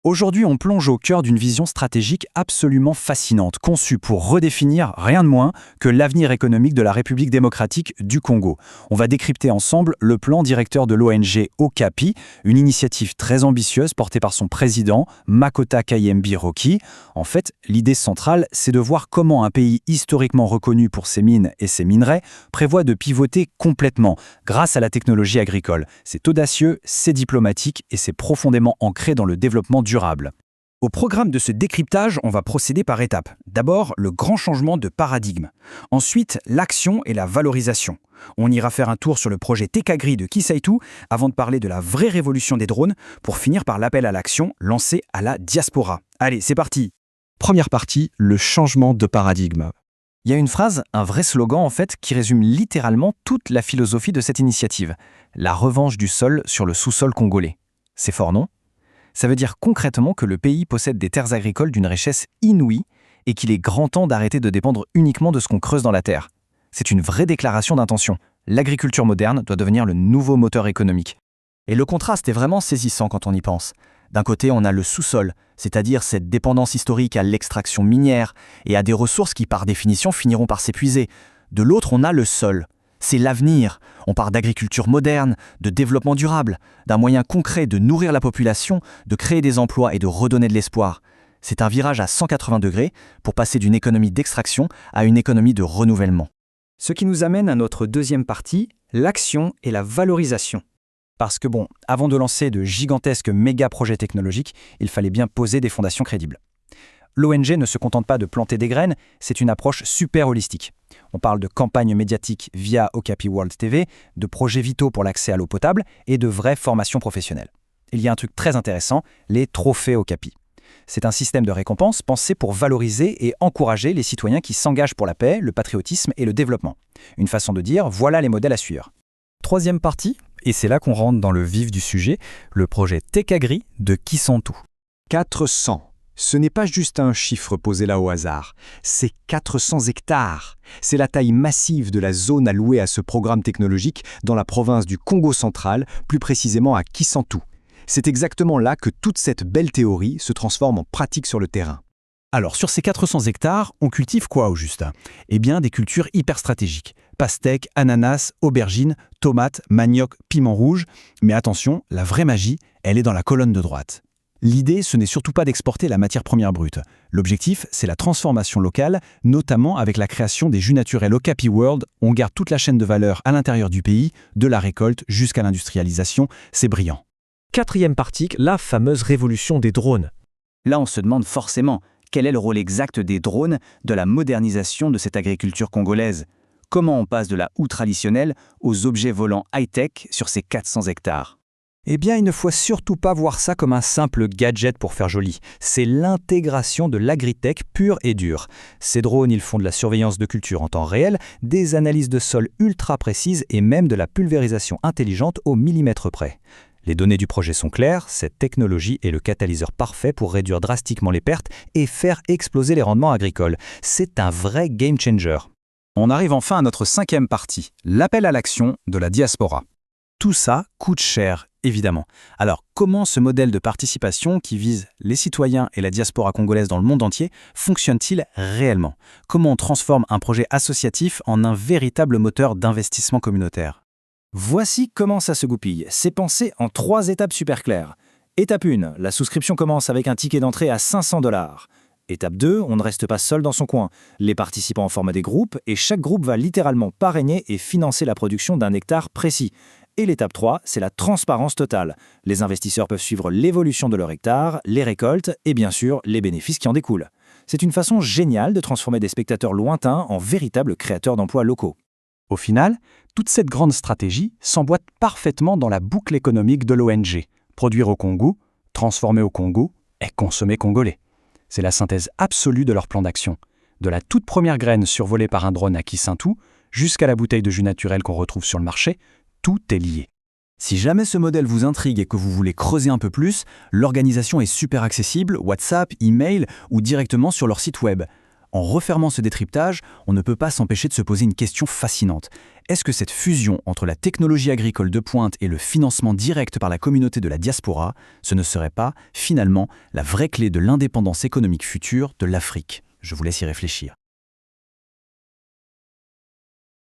Aujourd'hui, on plonge au cœur d'une vision stratégique absolument fascinante, conçue pour redéfinir rien de moins que l'avenir économique de la République démocratique du Congo. On va décrypter ensemble le plan directeur de l'ONG Okapi, une initiative très ambitieuse portée par son président, Makota Kayembi Roki. En fait, l'idée centrale, c'est de voir comment un pays historiquement reconnu pour ses mines et ses minerais prévoit de pivoter complètement grâce à la technologie agricole. C'est audacieux, c'est diplomatique et c'est profondément ancré dans le développement durable. Au programme de ce décryptage, on va procéder par étapes. D'abord, le grand changement de paradigme. Ensuite, l'action et la valorisation. On ira faire un tour sur le projet Tekagri de Kisaitu avant de parler de la vraie révolution des drones pour finir par l'appel à l'action lancé à la diaspora. Allez, c'est parti! Première partie, le changement de paradigme. Il y a une phrase, un vrai slogan en fait, qui résume littéralement toute la philosophie de cette initiative. La revanche du sol sur le sous-sol congolais. C'est fort, non? Ça veut dire concrètement que le pays possède des terres agricoles d'une richesse inouïe et qu'il est grand temps d'arrêter de dépendre uniquement de ce qu'on creuse dans la terre. C'est une vraie déclaration d'intention. L'agriculture moderne doit devenir le nouveau moteur économique. Et le contraste est vraiment saisissant quand on y pense. D'un côté, on a le sous-sol, c'est-à-dire cette dépendance historique à l'extraction minière et à des ressources qui, par définition, finiront par s'épuiser. De l'autre, on a le sol. C'est l'avenir. On parle d'agriculture moderne, de développement durable, d'un moyen concret de nourrir la population, de créer des emplois et de redonner de l'espoir. C'est un virage à 180 degrés pour passer d'une économie d'extraction à une économie de renouvellement. Ce qui nous amène à notre deuxième partie, l'action et la valorisation. Parce que avant de lancer de gigantesques méga-projets technologiques, il fallait bien poser des fondations crédibles. L'ONG ne se contente pas de planter des graines, c'est une approche super holistique. On parle de campagnes médiatiques via Okapi World TV, de projets vitaux pour l'accès à l'eau potable et de vraies formations professionnelles. Il y a un truc très intéressant, les trophées Okapi. C'est un système de récompense pensé pour valoriser et encourager les citoyens qui s'engagent pour la paix, le patriotisme et le développement. Une façon de dire, voilà les modèles à suivre. Troisième partie, et c'est là qu'on rentre dans le vif du sujet, le projet Tekagri de Kisaitu. 400. Ce n'est pas juste un chiffre posé là au hasard, c'est 400 hectares. C'est la taille massive de la zone allouée à ce programme technologique dans la province du Congo central, plus précisément à Kisaitu. C'est exactement là que toute cette belle théorie se transforme en pratique sur le terrain. Alors, sur ces 400 hectares, on cultive quoi au juste? Eh bien, des cultures hyper stratégiques. Pastèques, ananas, aubergines, tomates, manioc, piment rouge. Mais attention, la vraie magie, elle est dans la colonne de droite. L'idée, ce n'est surtout pas d'exporter la matière première brute. L'objectif, c'est la transformation locale, notamment avec la création des jus naturels Okapi World. On garde toute la chaîne de valeur à l'intérieur du pays, de la récolte jusqu'à l'industrialisation. C'est brillant. Quatrième partie, la fameuse révolution des drones. Là, on se demande forcément quel est le rôle exact des drones de la modernisation de cette agriculture congolaise. Comment on passe de la houe traditionnelle aux objets volants high-tech sur ces 400 hectares? Eh bien, il ne faut surtout pas voir ça comme un simple gadget pour faire joli. C'est l'intégration de l'agritech pure et dure. Ces drones, ils font de la surveillance de culture en temps réel, des analyses de sol ultra précises et même de la pulvérisation intelligente au millimètre près. Les données du projet sont claires, cette technologie est le catalyseur parfait pour réduire drastiquement les pertes et faire exploser les rendements agricoles. C'est un vrai game changer. On arrive enfin à notre cinquième partie, l'appel à l'action de la diaspora. Tout ça coûte cher, évidemment. Alors, comment ce modèle de participation qui vise les citoyens et la diaspora congolaise dans le monde entier fonctionne-t-il réellement? Comment on transforme un projet associatif en un véritable moteur d'investissement communautaire? Voici comment ça se goupille. C'est pensé en 3 étapes super claires. Étape 1, la souscription commence avec un ticket d'entrée à 500 $. Étape 2, on ne reste pas seul dans son coin. Les participants forment des groupes et chaque groupe va littéralement parrainer et financer la production d'un hectare précis. Et l'étape 3, c'est la transparence totale. Les investisseurs peuvent suivre l'évolution de leur hectare, les récoltes et bien sûr les bénéfices qui en découlent. C'est une façon géniale de transformer des spectateurs lointains en véritables créateurs d'emplois locaux. Au final, toute cette grande stratégie s'emboîte parfaitement dans la boucle économique de l'ONG. Produire au Congo, transformer au Congo et consommer congolais. C'est la synthèse absolue de leur plan d'action. De la toute première graine survolée par un drone à Kisaitu jusqu'à la bouteille de jus naturel qu'on retrouve sur le marché, tout est lié. Si jamais ce modèle vous intrigue et que vous voulez creuser un peu plus, l'organisation est super accessible, WhatsApp, email ou directement sur leur site web. En refermant ce décryptage, on ne peut pas s'empêcher de se poser une question fascinante. Est-ce que cette fusion entre la technologie agricole de pointe et le financement direct par la communauté de la diaspora, ce ne serait pas, finalement, la vraie clé de l'indépendance économique future de l'Afrique ? Je vous laisse y réfléchir.